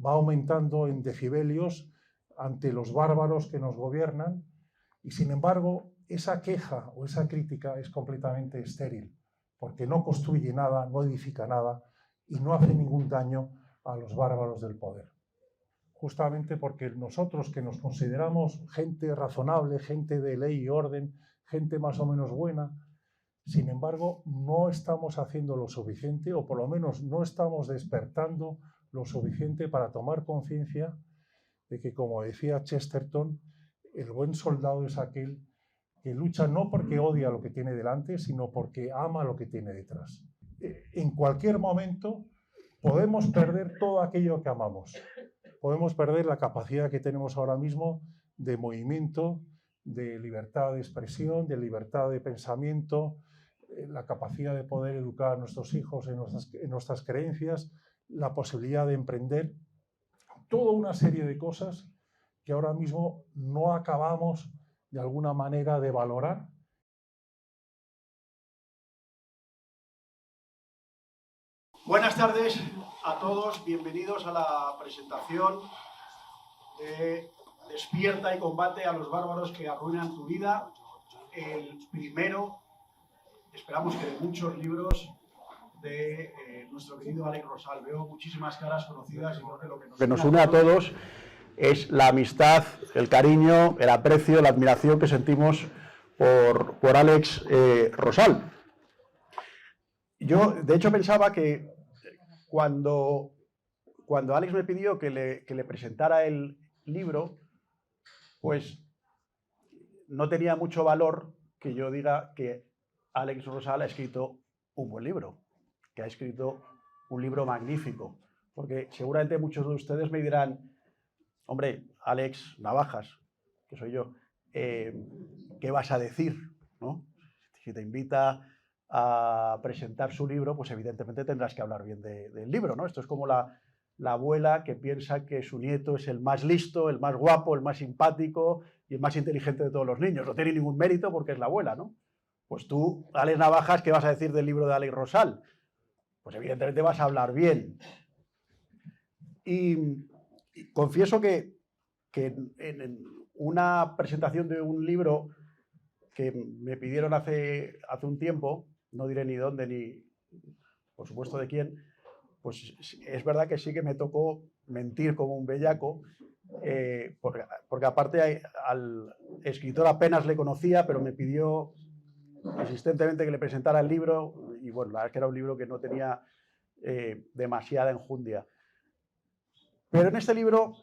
va aumentando en decibelios ante los bárbaros que nos gobiernan y, sin embargo, esa queja o esa crítica es completamente estéril, porque no construye nada, no edifica nada y no hace ningún daño a los bárbaros del poder. Justamente porque nosotros, que nos consideramos gente razonable, gente de ley y orden, gente más o menos buena, sin embargo, no estamos haciendo lo suficiente, o por lo menos no estamos despertando lo suficiente para tomar conciencia de que, como decía Chesterton, el buen soldado es aquel que lucha no porque odia lo que tiene delante, sino porque ama lo que tiene detrás. En cualquier momento podemos perder todo aquello que amamos. Podemos perder la capacidad que tenemos ahora mismo de movimiento, de libertad de expresión, de libertad de pensamiento, la capacidad de poder educar a nuestros hijos en nuestras creencias, la posibilidad de emprender, toda una serie de cosas que ahora mismo no acabamos de alguna manera de valorar. Buenas tardes a todos, bienvenidos a la presentación de Despierta y combate a los bárbaros que arruinan tu vida, el primero, esperamos que de muchos libros, de nuestro querido Alex Rosal. Veo muchísimas caras conocidas y creo que lo que nos une a todos es la amistad, el cariño, el aprecio, la admiración que sentimos por Alex Rosal. Yo, de hecho, pensaba que cuando Alex me pidió que le presentara el libro, pues no tenía mucho valor que yo diga que Alex Rosal ha escrito un buen libro, que ha escrito un libro magnífico, porque seguramente muchos de ustedes me dirán, hombre, Alex Navajas, que soy yo, ¿qué vas a decir? ¿No? Si te invita a presentar su libro, pues evidentemente tendrás que hablar bien del libro, ¿no? Esto es como la abuela que piensa que su nieto es el más listo, el más guapo, el más simpático y el más inteligente de todos los niños. No tiene ningún mérito porque es la abuela, ¿no? Pues tú, Alex Navajas, ¿qué vas a decir del libro de Alex Rosal? Pues evidentemente vas a hablar bien. Y confieso que en una presentación de un libro que me pidieron hace un tiempo, no diré ni dónde ni por supuesto de quién, pues es verdad que sí que me tocó mentir como un bellaco, porque aparte al escritor apenas le conocía, pero me pidió insistentemente que le presentara el libro, y bueno, la verdad es que era un libro que no tenía demasiada enjundia. Pero en este libro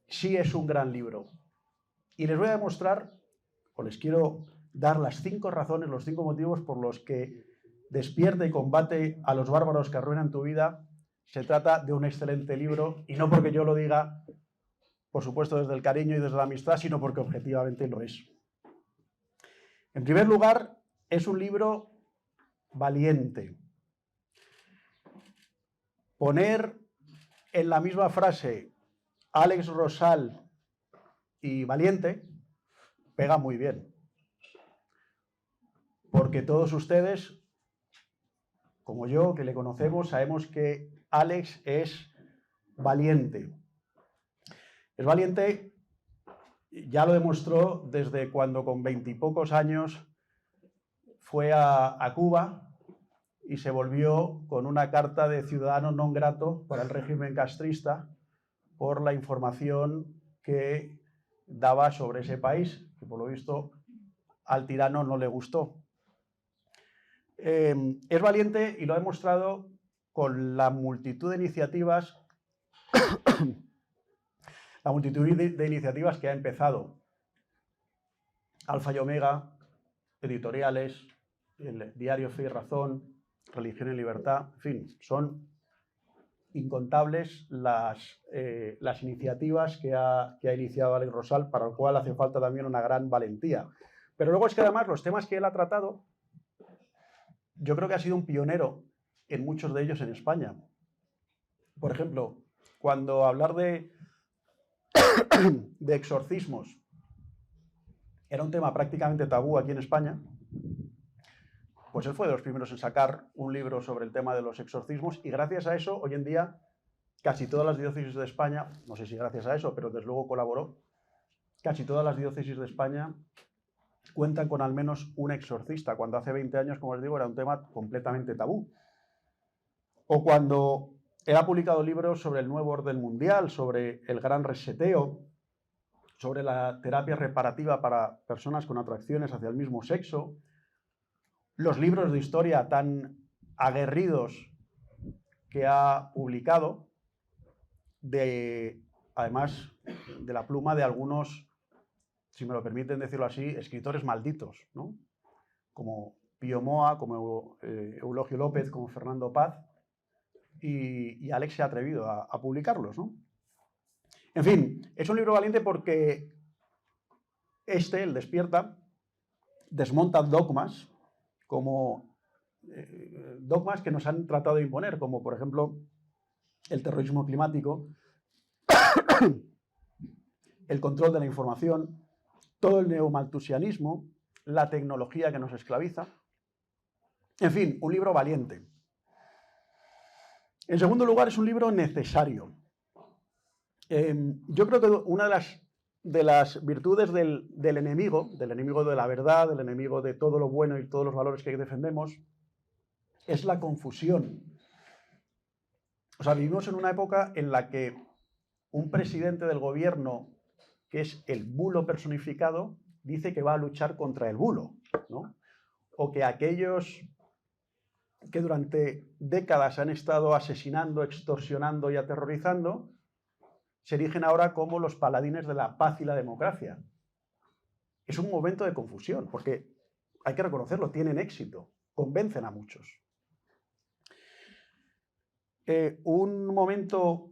sí es un gran libro. Y les voy a demostrar, o les quiero dar las 5 razones, los 5 motivos por los que Despierta y combate a los bárbaros que arruinan tu vida. Se trata de un excelente libro, y no porque yo lo diga, por supuesto, desde el cariño y desde la amistad, sino porque objetivamente lo es. En primer lugar, es un libro valiente. Poner en la misma frase Alex Rosal y valiente pega muy bien, porque todos ustedes, como yo, que le conocemos, sabemos que Alex es valiente. Es valiente, ya lo demostró desde cuando con 20 y pocos años fue a Cuba y se volvió con una carta de ciudadano non grato para el régimen castrista por la información que daba sobre ese país, que por lo visto al tirano no le gustó. Es valiente y lo ha demostrado con la multitud de iniciativas, que ha empezado. Alfa y Omega, editoriales, el diario Fe y Razón, Religión y Libertad, en fin, son incontables las iniciativas que ha iniciado Alex Rosal, para lo cual hace falta también una gran valentía. Pero luego es que además los temas que él ha tratado, yo creo que ha sido un pionero en muchos de ellos en España. Por ejemplo, cuando hablar de exorcismos era un tema prácticamente tabú aquí en España, pues él fue de los primeros en sacar un libro sobre el tema de los exorcismos y gracias a eso, hoy en día, casi todas las diócesis de España, no sé si gracias a eso, pero desde luego colaboró, casi todas las diócesis de España cuentan con al menos un exorcista, cuando hace 20 años, como os digo, era un tema completamente tabú. O cuando él ha publicado libros sobre el nuevo orden mundial, sobre el gran reseteo, sobre la terapia reparativa para personas con atracciones hacia el mismo sexo, los libros de historia tan aguerridos que ha publicado, además de la pluma de algunos, si me lo permiten decirlo así, escritores malditos, ¿no? Como Pío Moa, como Eulogio López, como Fernando Paz, y Alex se ha atrevido a publicarlos, ¿no? En fin, es un libro valiente porque el Despierta, desmonta dogmas, como dogmas que nos han tratado de imponer, como por ejemplo el terrorismo climático, el control de la información, todo el neomaltusianismo, la tecnología que nos esclaviza. En fin, un libro valiente. En segundo lugar, es un libro necesario. Yo creo que una de las virtudes del enemigo de la verdad, del enemigo de todo lo bueno y todos los valores que defendemos, es la confusión. O sea, vivimos en una época en la que un presidente del gobierno, que es el bulo personificado, dice que va a luchar contra el bulo, ¿no? O que aquellos que durante décadas han estado asesinando, extorsionando y aterrorizando, se erigen ahora como los paladines de la paz y la democracia. Es un momento de confusión, porque hay que reconocerlo, tienen éxito, convencen a muchos. Un momento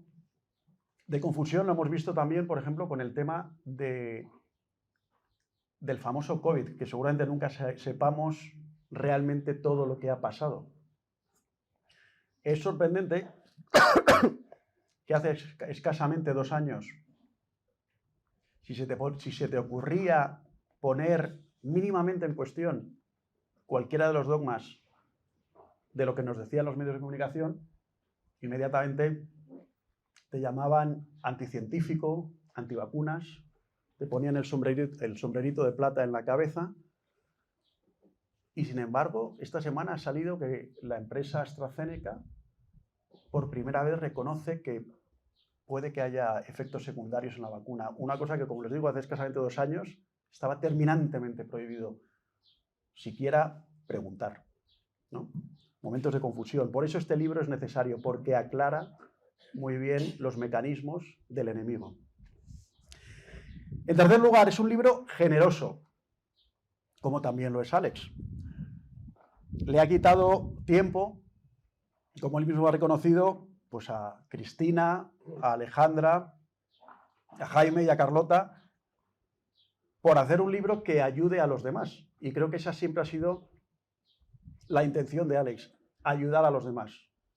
de confusión lo hemos visto también, por ejemplo, con el tema del famoso COVID, que seguramente nunca sepamos realmente todo lo que ha pasado. Es sorprendente que hace escasamente 2 años, si se te ocurría poner mínimamente en cuestión cualquiera de los dogmas de lo que nos decían los medios de comunicación, inmediatamente te llamaban anticientífico, antivacunas, te ponían el sombrerito de plata en la cabeza. Y sin embargo, esta semana ha salido que la empresa AstraZeneca por primera vez reconoce que puede que haya efectos secundarios en la vacuna. Una cosa que, como les digo, hace escasamente 2 años estaba terminantemente prohibido siquiera preguntar, ¿no? Momentos de confusión. Por eso este libro es necesario, porque aclara muy bien los mecanismos del enemigo. En tercer lugar, es un libro generoso, como también lo es Alex. Le ha quitado tiempo, como él mismo ha reconocido, pues a Cristina, a Alejandra, a Jaime y a Carlota, por hacer un libro que ayude a los demás. Y creo que esa siempre ha sido la intención de Alex, ayudar a los demás.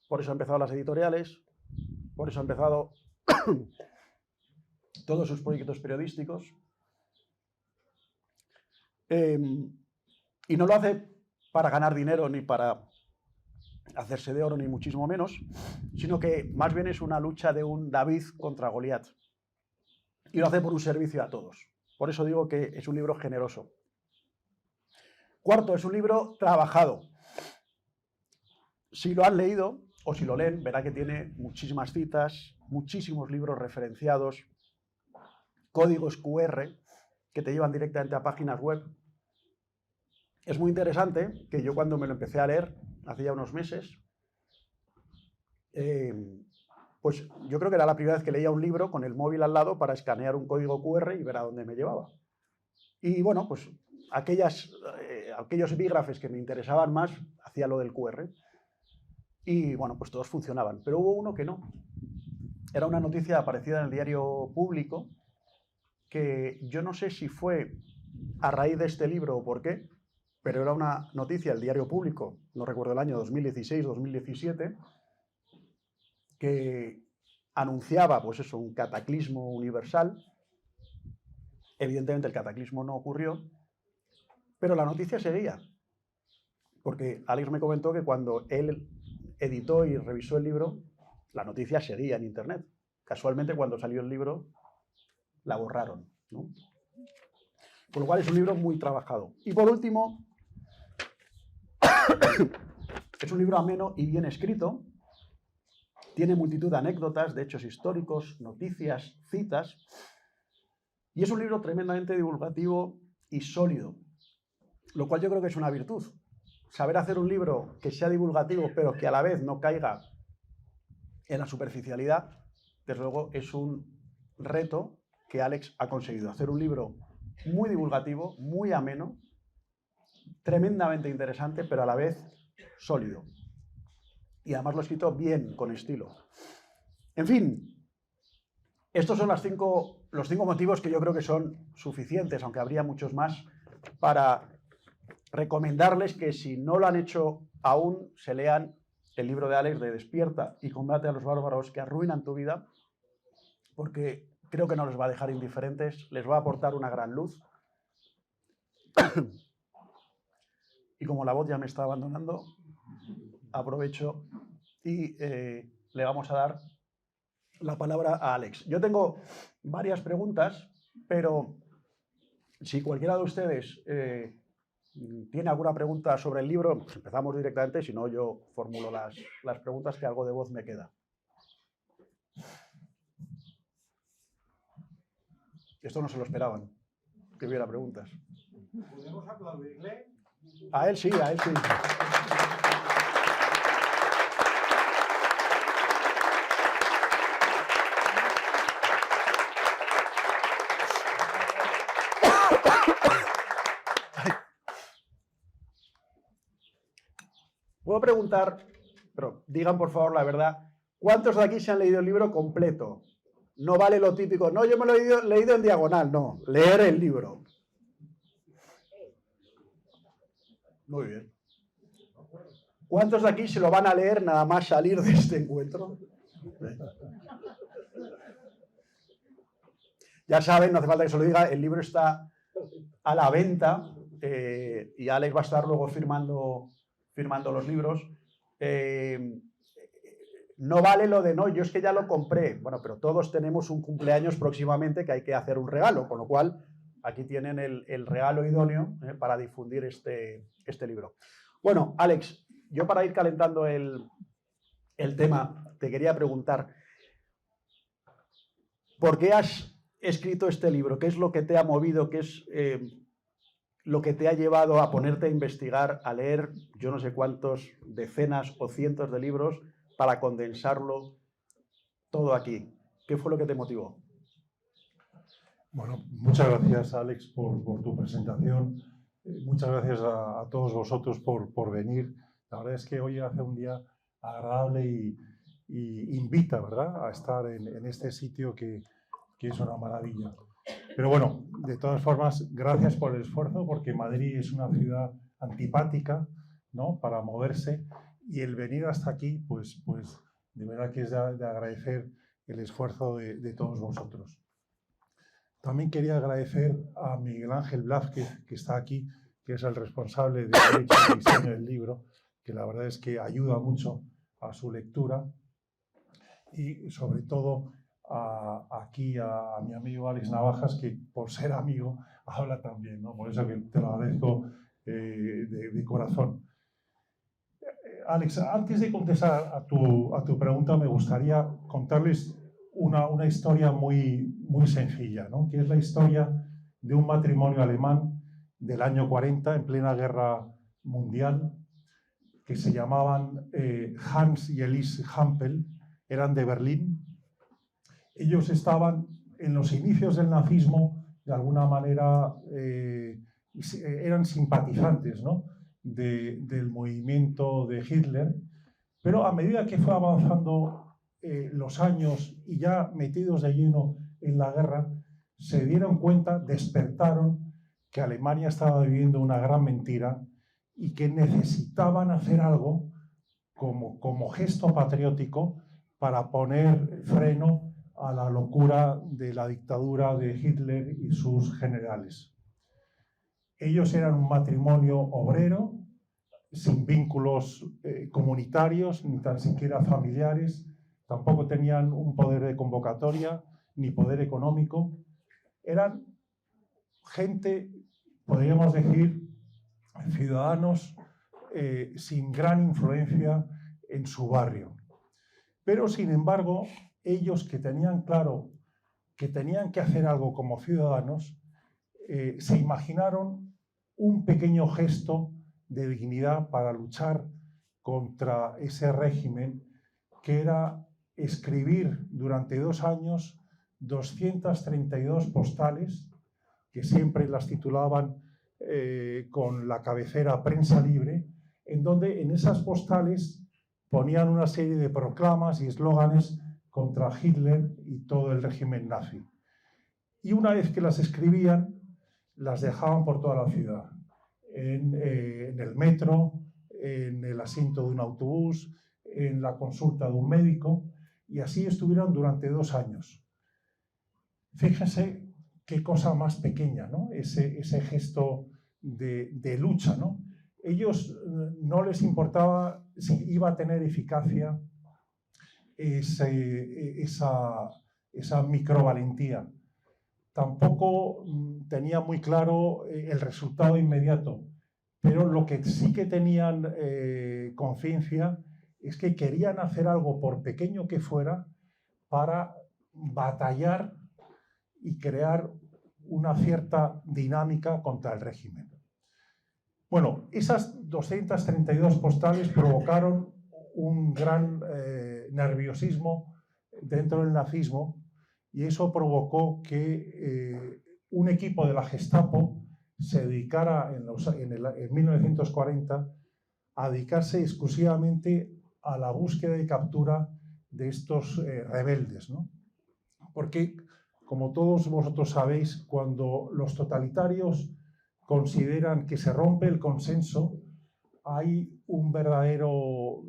Por eso ha empezado las editoriales, por eso ha empezado todos sus proyectos periodísticos. Y no lo hace para ganar dinero ni para hacerse de oro, ni muchísimo menos, sino que más bien es una lucha de un David contra Goliat. Y lo hace por un servicio a todos. Por eso digo que es un libro generoso. Cuarto, es un libro trabajado. Si lo han leído, o si lo leen, verá que tiene muchísimas citas, muchísimos libros referenciados, códigos QR que te llevan directamente a páginas web. Es muy interesante que yo cuando me lo empecé a leer, hace ya unos meses, pues yo creo que era la primera vez que leía un libro con el móvil al lado para escanear un código QR y ver a dónde me llevaba. Y bueno, pues aquellos epígrafes que me interesaban más, hacía lo del QR. Y bueno, pues todos funcionaban. Pero hubo uno que no. Era una noticia aparecida en el diario Público, que yo no sé si fue a raíz de este libro o por qué, pero era una noticia del diario Público, no recuerdo el año, 2016-2017, que anunciaba, pues eso, un cataclismo universal. Evidentemente el cataclismo no ocurrió, pero la noticia seguía. Porque Alex me comentó que cuando él editó y revisó el libro, la noticia seguía en Internet. Casualmente, cuando salió el libro, la borraron, ¿no? Por lo cual es un libro muy trabajado. Y por último, es un libro ameno y bien escrito. Tiene multitud de anécdotas, de hechos históricos, noticias, citas. Y es un libro tremendamente divulgativo y sólido, lo cual yo creo que es una virtud. Saber hacer un libro que sea divulgativo, pero que a la vez no caiga en la superficialidad, desde luego es un reto que Alex ha conseguido. Hacer un libro muy divulgativo, muy ameno, tremendamente interesante, pero a la vez sólido. Y además lo ha escrito bien, con estilo. En fin, estos son los cinco motivos que yo creo que son suficientes, aunque habría muchos más, para recomendarles que si no lo han hecho aún, se lean el libro de Alex de Despierta y combate a los bárbaros que arruinan tu vida, porque creo que no les va a dejar indiferentes, les va a aportar una gran luz. Y como la voz ya me está abandonando, aprovecho y le vamos a dar la palabra a Alex. Yo tengo varias preguntas, pero si cualquiera de ustedes tiene alguna pregunta sobre el libro, pues empezamos directamente, si no yo formulo las preguntas, que algo de voz me queda. Esto no se lo esperaban, que hubiera preguntas. ¿Podemos aplaudirle? A él sí, a él sí. Puedo preguntar, pero digan por favor la verdad, ¿cuántos de aquí se han leído el libro completo? No vale lo típico, no, yo me lo he leído en diagonal, no, leer el libro. Muy bien. ¿Cuántos de aquí se lo van a leer nada más salir de este encuentro? Ya saben, no hace falta que se lo diga, el libro está a la venta y Alex va a estar luego firmando los libros. No vale lo de no, yo es que ya lo compré. Bueno, pero todos tenemos un cumpleaños próximamente que hay que hacer un regalo, con lo cual aquí tienen el regalo idóneo para difundir este libro. Bueno, Alex, yo para ir calentando el tema, te quería preguntar, ¿por qué has escrito este libro? ¿Qué es lo que te ha movido? ¿Qué es lo que te ha llevado a ponerte a investigar, a leer yo no sé cuántos decenas o cientos de libros para condensarlo todo aquí? ¿Qué fue lo que te motivó? Bueno, muchas gracias, Alex, por tu presentación. Muchas gracias a todos vosotros por venir. La verdad es que hoy hace un día agradable y invita, ¿verdad?, a estar en este sitio que es una maravilla. Pero bueno, de todas formas, gracias por el esfuerzo, porque Madrid es una ciudad antipática, ¿no?, para moverse, y el venir hasta aquí, pues de verdad que es de agradecer el esfuerzo de todos vosotros. También quería agradecer a Miguel Ángel Blázquez, que está aquí, que es el responsable de derecho y diseño del libro, que la verdad es que ayuda mucho a su lectura, y sobre todo aquí a mi amigo Alex Navajas, que por ser amigo habla también, ¿no? Por eso que te lo agradezco de corazón. Alex, antes de contestar a tu pregunta, me gustaría contarles una historia muy sencilla, ¿no?, que es la historia de un matrimonio alemán del año 40, en plena guerra mundial, que se llamaban Hans y Elise Hampel, eran de Berlín. Ellos estaban en los inicios del nazismo, de alguna manera eran simpatizantes, ¿no?, del movimiento de Hitler, pero a medida que fue avanzando los años y ya metidos de lleno en la guerra, se dieron cuenta, despertaron, que Alemania estaba viviendo una gran mentira y que necesitaban hacer algo como gesto patriótico para poner freno a la locura de la dictadura de Hitler y sus generales. Ellos eran un matrimonio obrero, sin vínculos comunitarios, ni tan siquiera familiares, tampoco tenían un poder de convocatoria, ni poder económico. Eran gente, podríamos decir, ciudadanos sin gran influencia en su barrio. Pero, sin embargo, ellos que tenían claro que tenían que hacer algo como ciudadanos, se imaginaron un pequeño gesto de dignidad para luchar contra ese régimen, que era escribir durante 2 años 232 postales, que siempre las titulaban con la cabecera Prensa Libre, en donde en esas postales ponían una serie de proclamas y eslóganes contra Hitler y todo el régimen nazi. Y una vez que las escribían, las dejaban por toda la ciudad, en el metro, en el asiento de un autobús, en la consulta de un médico, y así estuvieron durante 2 años. Fíjense qué cosa más pequeña, ¿no? Ese gesto de lucha, ¿no? Ellos no les importaba si iba a tener eficacia esa microvalentía. Tampoco tenía muy claro el resultado inmediato, pero lo que sí que tenían conciencia es que querían hacer algo, por pequeño que fuera, para batallar y crear una cierta dinámica contra el régimen. Bueno, esas 232 postales provocaron un gran nerviosismo dentro del nazismo, y eso provocó que un equipo de la Gestapo se dedicara en 1940 a dedicarse exclusivamente a la búsqueda y captura de estos rebeldes, ¿no? Porque, como todos vosotros sabéis, cuando los totalitarios consideran que se rompe el consenso, hay un verdadero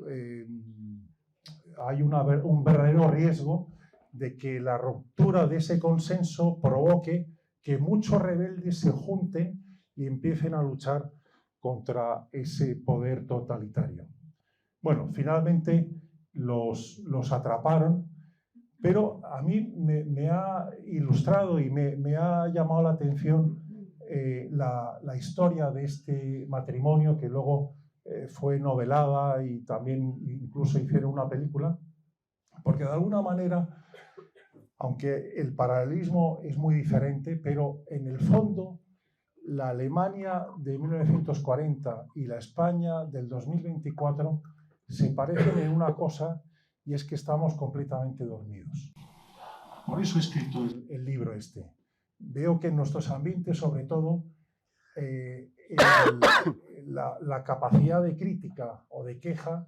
riesgo de que la ruptura de ese consenso provoque que muchos rebeldes se junten y empiecen a luchar contra ese poder totalitario. Bueno, finalmente los atraparon, pero a mí me ha ilustrado y me ha llamado la atención la historia de este matrimonio, que luego fue novelada y también incluso hicieron una película, porque de alguna manera, aunque el paralelismo es muy diferente, pero en el fondo la Alemania de 1940 y la España del 2024 se parecen en una cosa, y es que estamos completamente dormidos. Por eso he escrito el libro este. Veo que en nuestros ambientes, sobre todo, la capacidad de crítica o de queja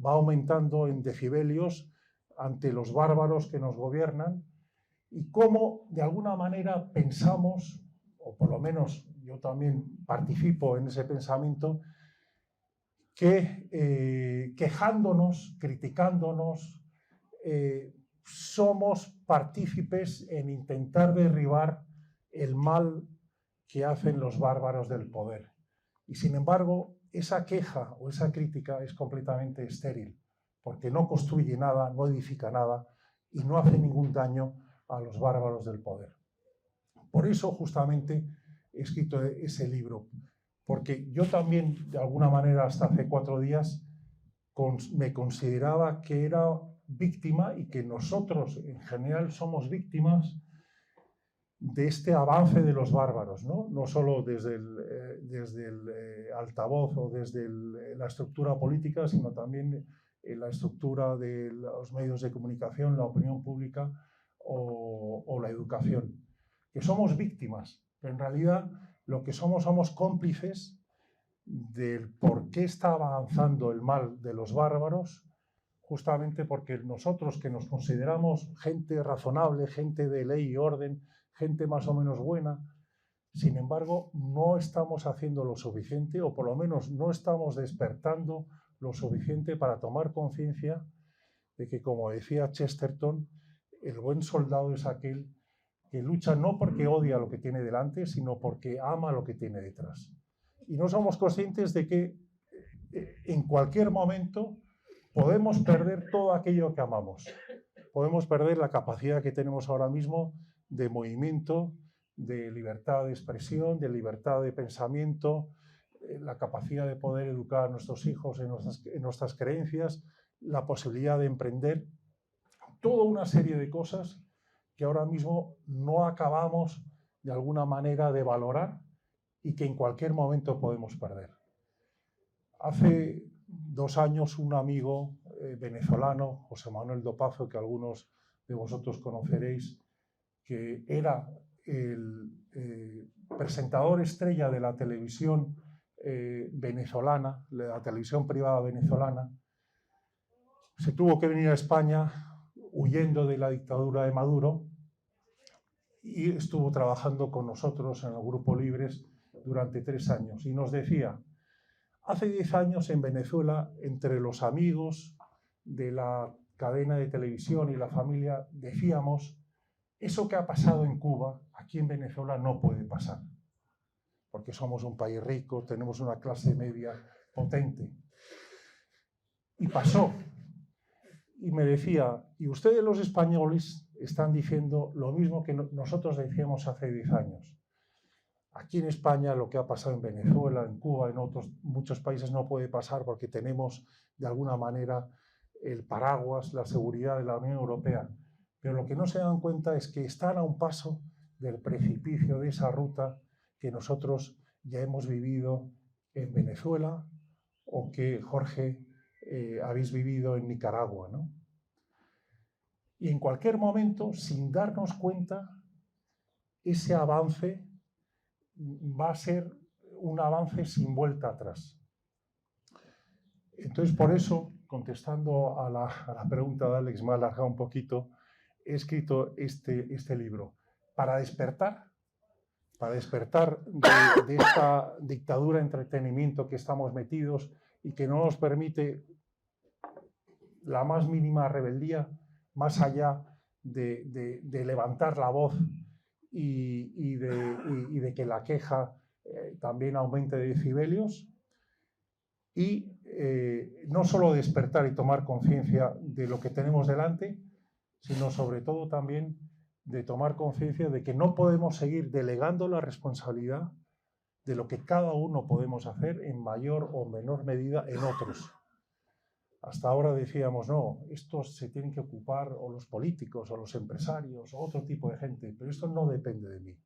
va aumentando en decibelios ante los bárbaros que nos gobiernan, y cómo de alguna manera pensamos, o por lo menos yo también participo en ese pensamiento, que quejándonos, criticándonos, somos partícipes en intentar derribar el mal que hacen los bárbaros del poder. Y sin embargo, esa queja o esa crítica es completamente estéril, porque no construye nada, no edifica nada y no hace ningún daño a los bárbaros del poder. Por eso justamente he escrito ese libro, porque yo también, de alguna manera, hasta hace 4 días, me consideraba que era víctima, y que nosotros en general somos víctimas de este avance de los bárbaros, no solo desde el altavoz o desde la estructura política, sino también en la estructura de los medios de comunicación, la opinión pública o la educación. Que somos víctimas, pero en realidad lo que somos cómplices del por qué está avanzando el mal de los bárbaros, justamente porque nosotros, que nos consideramos gente razonable, gente de ley y orden, gente más o menos buena, sin embargo, no estamos haciendo lo suficiente, o por lo menos no estamos despertando lo suficiente para tomar conciencia de que, como decía Chesterton, el buen soldado es aquel que lucha no porque odia lo que tiene delante, sino porque ama lo que tiene detrás. Y no somos conscientes de que en cualquier momento podemos perder todo aquello que amamos. Podemos perder la capacidad que tenemos ahora mismo de movimiento, de libertad de expresión, de libertad de pensamiento, la capacidad de poder educar a nuestros hijos en nuestras creencias, la posibilidad de emprender, toda una serie de cosas que ahora mismo no acabamos de alguna manera de valorar y que en cualquier momento podemos perder. Hace 2 años un amigo venezolano, José Manuel Dopazo, que algunos de vosotros conoceréis, que era el presentador estrella de la televisión venezolana, la televisión privada venezolana, se tuvo que venir a España huyendo de la dictadura de Maduro y estuvo trabajando con nosotros en el Grupo Libres durante 3 años. Y nos decía, hace 10 años en Venezuela, entre los amigos de la cadena de televisión y la familia, decíamos, eso que ha pasado en Cuba, aquí en Venezuela no puede pasar, porque somos un país rico, tenemos una clase media potente. Y pasó. Y me decía, y ustedes los españoles están diciendo lo mismo que nosotros decíamos hace 10 años. Aquí en España lo que ha pasado en Venezuela, en Cuba, en otros muchos países no puede pasar porque tenemos de alguna manera el paraguas, la seguridad de la Unión Europea. Pero lo que no se dan cuenta es que están a un paso del precipicio de esa ruta que nosotros ya hemos vivido en Venezuela o que, Jorge, habéis vivido en Nicaragua, ¿no? Y en cualquier momento, sin darnos cuenta, ese avance va a ser un avance sin vuelta atrás. Entonces, por eso, contestando a la pregunta de Alex, me ha alargado un poquito, he escrito este libro para despertar de esta dictadura de entretenimiento que estamos metidos y que no nos permite la más mínima rebeldía, más allá de levantar la voz y de que la queja también aumente de decibelios, y no solo despertar y tomar conciencia de lo que tenemos delante, sino sobre todo también de tomar conciencia de que no podemos seguir delegando la responsabilidad de lo que cada uno podemos hacer en mayor o menor medida en otros. Hasta ahora decíamos, no, estos se tienen que ocupar o los políticos o los empresarios o otro tipo de gente, pero esto no depende de mí.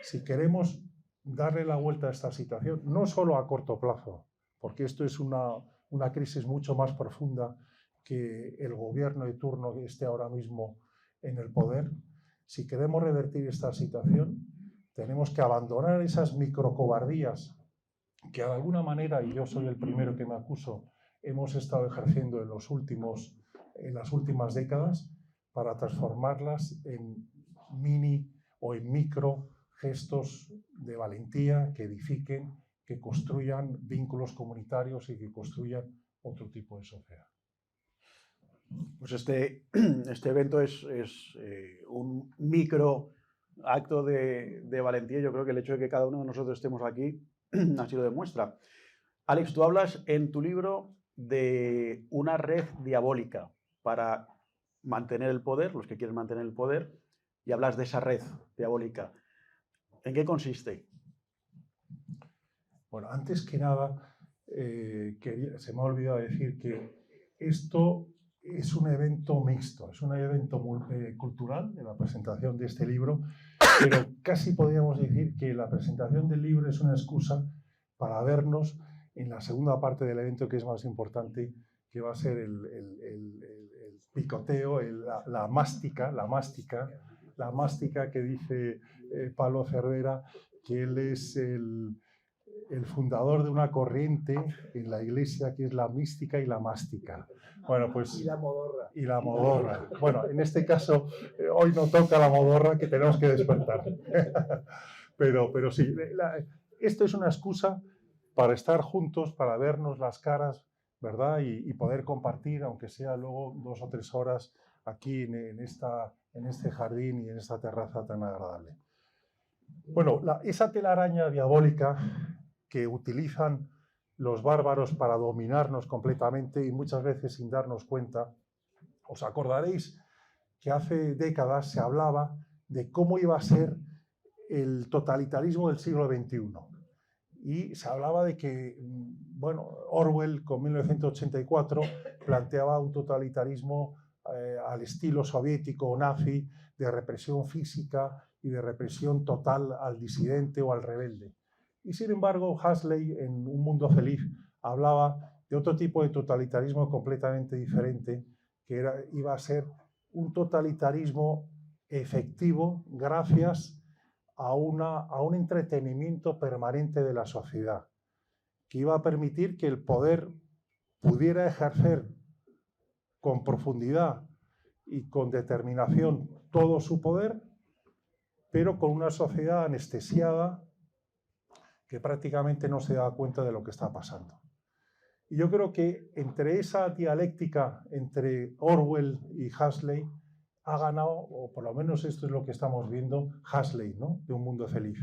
Si queremos darle la vuelta a esta situación, no solo a corto plazo, porque esto es una crisis mucho más profunda que el gobierno de turno que esté ahora mismo en el poder, si queremos revertir esta situación, tenemos que abandonar esas microcobardías que de alguna manera, y yo soy el primero que me acuso, hemos estado ejerciendo en las últimas décadas para transformarlas en mini o en micro gestos de valentía que edifiquen, que construyan vínculos comunitarios y que construyan otro tipo de sociedad. Pues este evento es un micro acto de valentía. Yo creo que el hecho de que cada uno de nosotros estemos aquí así lo demuestra. Alex, tú hablas en tu libro de una red diabólica para mantener el poder, los que quieren mantener el poder, y hablas de esa red diabólica. ¿En qué consiste? Bueno, antes que nada, se me ha olvidado decir que esto es un evento mixto, es un evento cultural de la presentación de este libro, pero casi podríamos decir que la presentación del libro es una excusa para vernos en la segunda parte del evento, que es más importante, que va a ser el picoteo, la mástica que dice Pablo Cervera, que él es el fundador de una corriente en la iglesia que es la mística y la mástica. Bueno, pues, y la modorra. Y la modorra. Bueno, en este caso, hoy no toca la modorra, que tenemos que despertar. Pero sí, esto es una excusa para estar juntos, para vernos las caras, ¿verdad? Y poder compartir, aunque sea luego 2 o 3 horas, aquí en este jardín y en esta terraza tan agradable. Bueno, esa telaraña diabólica que utilizan los bárbaros para dominarnos completamente y muchas veces sin darnos cuenta. Os acordaréis que hace décadas se hablaba de cómo iba a ser el totalitarismo del siglo XXI. Y se hablaba de que, bueno, Orwell con 1984 planteaba un totalitarismo al estilo soviético o nazi, de represión física y de represión total al disidente o al rebelde. Y sin embargo, Huxley, en Un mundo feliz, hablaba de otro tipo de totalitarismo completamente diferente, que iba a ser un totalitarismo efectivo gracias a un entretenimiento permanente de la sociedad, que iba a permitir que el poder pudiera ejercer con profundidad y con determinación todo su poder, pero con una sociedad anestesiada que prácticamente no se da cuenta de lo que está pasando. Y yo creo que entre esa dialéctica entre Orwell y Huxley ha ganado, o por lo menos esto es lo que estamos viendo, Huxley, ¿no? De Un mundo feliz.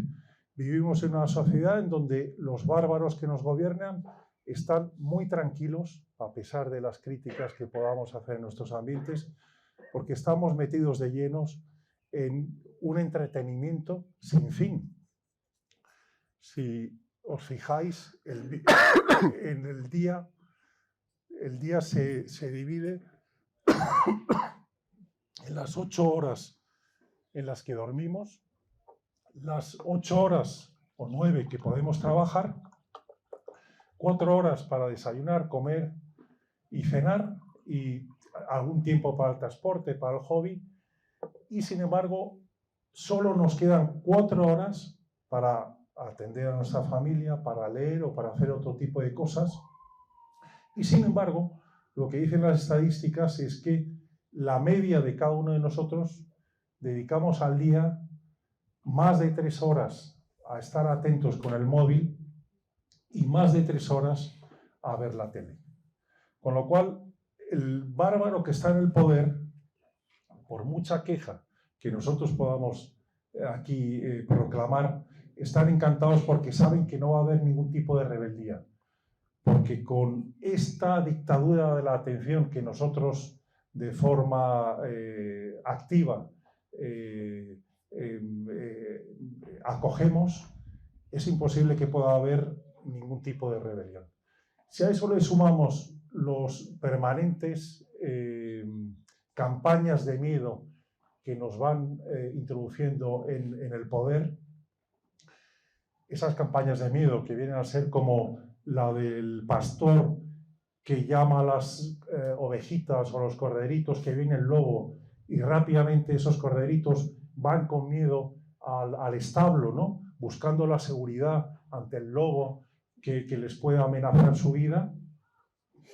Vivimos en una sociedad en donde los bárbaros que nos gobiernan están muy tranquilos, a pesar de las críticas que podamos hacer en nuestros ambientes, porque estamos metidos de llenos en un entretenimiento sin fin. Si os fijáis, en el día se divide en las 8 horas en las que dormimos, las 8 horas o 9 que podemos trabajar, 4 horas para desayunar, comer y cenar, y algún tiempo para el transporte, para el hobby, y sin embargo solo nos quedan 4 horas para atender a nuestra familia, para leer o para hacer otro tipo de cosas. Y sin embargo, lo que dicen las estadísticas es que la media de cada uno de nosotros dedicamos al día más de 3 horas a estar atentos con el móvil y más de 3 horas a ver la tele. Con lo cual, el bárbaro que está en el poder, por mucha queja que nosotros podamos aquí proclamar, están encantados porque saben que no va a haber ningún tipo de rebeldía. Porque con esta dictadura de la atención que nosotros de forma activa acogemos, es imposible que pueda haber ningún tipo de rebelión. Si a eso le sumamos los permanentes campañas de miedo que nos van introduciendo en el poder, esas campañas de miedo que vienen a ser como la del pastor que llama a las ovejitas o a los corderitos que viene el lobo, y rápidamente esos corderitos van con miedo al establo, ¿no? Buscando la seguridad ante el lobo que les puede amenazar su vida.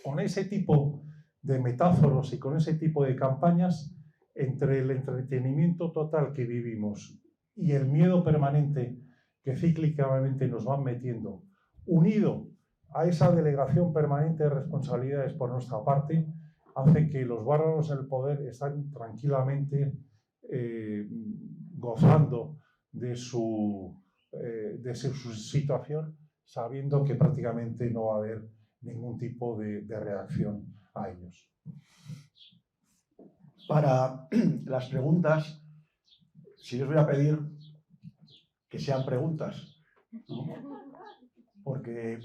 Con ese tipo de metáforos y con ese tipo de campañas, entre el entretenimiento total que vivimos y el miedo permanente que cíclicamente nos van metiendo, unido a esa delegación permanente de responsabilidades por nuestra parte, hace que los bárbaros del poder están tranquilamente gozando de su situación, sabiendo que prácticamente no va a haber ningún tipo de reacción a ellos. Para las preguntas, sí les voy a pedir que sean preguntas, ¿no? Porque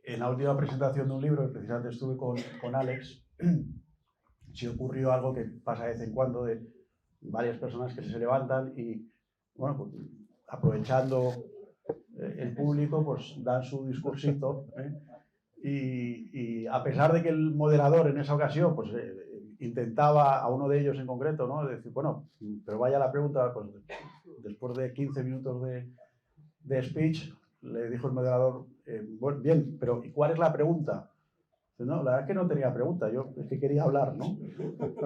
en la última presentación de un libro, que precisamente estuve con Alex, se ocurrió algo que pasa de vez en cuando, de varias personas que se levantan y, bueno, pues, aprovechando el público, pues dan su discursito, y a pesar de que el moderador en esa ocasión pues intentaba, a uno de ellos en concreto, ¿no?, decir, bueno, pero vaya la pregunta, pues después de 15 minutos de speech, le dijo el moderador, bueno, bien, pero ¿y cuál es la pregunta? No, la verdad es que no tenía pregunta, yo es que quería hablar, ¿no?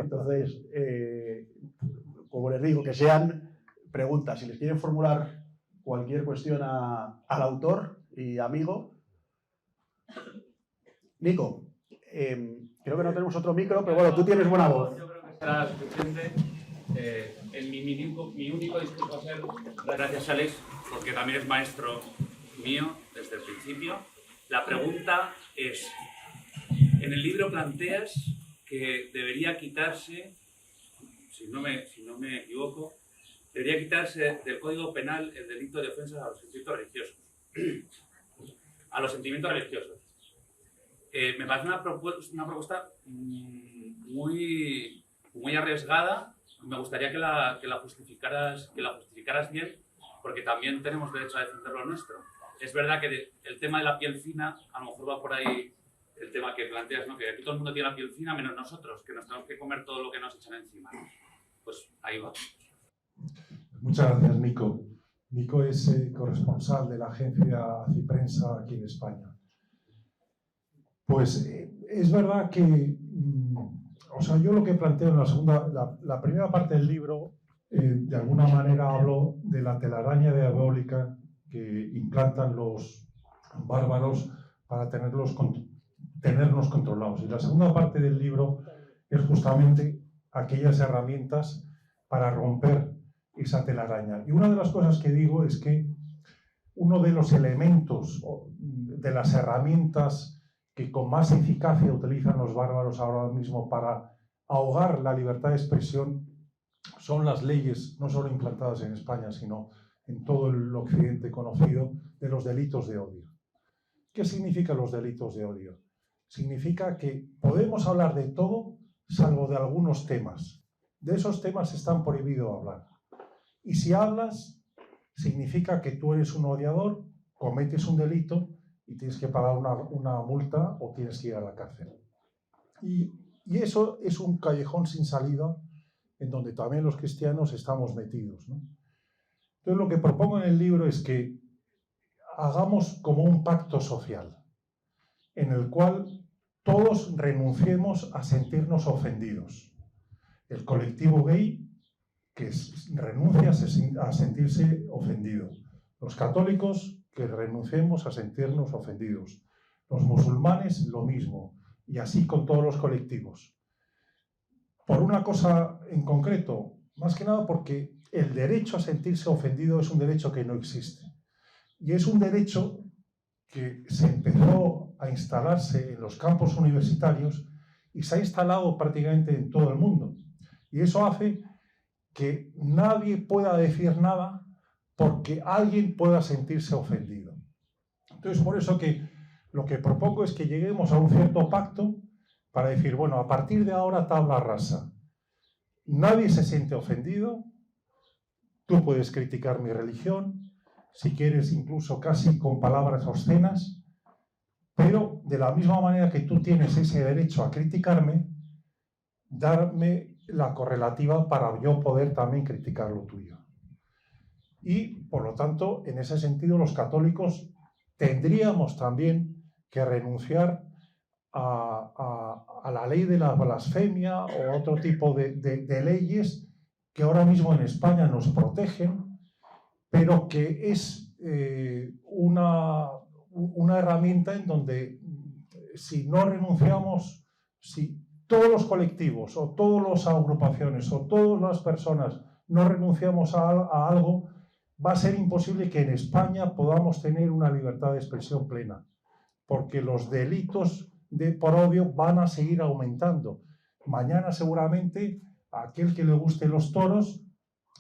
Entonces, como les digo, que sean preguntas. Si les quieren formular cualquier cuestión al autor y amigo. Nico, creo que no tenemos otro micro, pero bueno, tú tienes buena voz. Yo creo que será suficiente. Mi único discurso va a ser gracias a Alex, porque también es maestro mío desde el principio. La pregunta es, en el libro planteas que debería quitarse, si no me equivoco, debería quitarse del Código Penal el delito de ofensas a los sentimientos religiosos. A los sentimientos religiosos. Me parece una propuesta muy arriesgada. Me gustaría que la justificaras bien, porque también tenemos derecho a defender lo nuestro. Es verdad que el tema de la piel fina, a lo mejor va por ahí el tema que planteas, ¿no? Que aquí todo el mundo tiene la piel fina menos nosotros, que nos tenemos que comer todo lo que nos echan encima. Pues ahí va. Muchas gracias, Nico. Nico es corresponsal de la agencia Ciprensa aquí en España. Pues es verdad que, o sea, yo lo que planteo en la primera parte del libro, de alguna manera hablo de la telaraña diabólica que implantan los bárbaros para tenernos controlados. Y la segunda parte del libro es justamente aquellas herramientas para romper esa telaraña. Y una de las cosas que digo es que uno de los elementos de las herramientas que con más eficacia utilizan los bárbaros ahora mismo para ahogar la libertad de expresión son las leyes, no solo implantadas en España, sino en todo el occidente conocido, de los delitos de odio. ¿Qué significan los delitos de odio? Significa que podemos hablar de todo, salvo de algunos temas. De esos temas están prohibidos hablar. Y si hablas, significa que tú eres un odiador, cometes un delito y tienes que pagar una multa o tienes que ir a la cárcel. Y eso es un callejón sin salida en donde también los cristianos estamos metidos, ¿no? Entonces lo que propongo en el libro es que hagamos como un pacto social en el cual todos renunciemos a sentirnos ofendidos. El colectivo gay que renuncia a sentirse ofendido. Los católicos que renunciemos a sentirnos ofendidos. Los musulmanes lo mismo. Y así con todos los colectivos. Por una cosa en concreto, más que nada porque el derecho a sentirse ofendido es un derecho que no existe. Y es un derecho que se empezó a instalarse en los campus universitarios y se ha instalado prácticamente en todo el mundo. Y eso hace que nadie pueda decir nada porque alguien pueda sentirse ofendido. Entonces, por eso que lo que propongo es que lleguemos a un cierto pacto para decir, bueno, a partir de ahora tabla rasa. Nadie se siente ofendido, tú puedes criticar mi religión, si quieres incluso casi con palabras obscenas, pero de la misma manera que tú tienes ese derecho a criticarme, darme la correlativa para yo poder también criticar lo tuyo. Y, por lo tanto, en ese sentido, los católicos tendríamos también que renunciar a la ley de la blasfemia o a otro tipo de leyes que ahora mismo en España nos protegen, pero que es una herramienta en donde si no renunciamos, si todos los colectivos o todas las agrupaciones o todas las personas no renunciamos a algo, va a ser imposible que en España podamos tener una libertad de expresión plena, porque los delitos por odio van a seguir aumentando. Mañana seguramente aquel que le guste los toros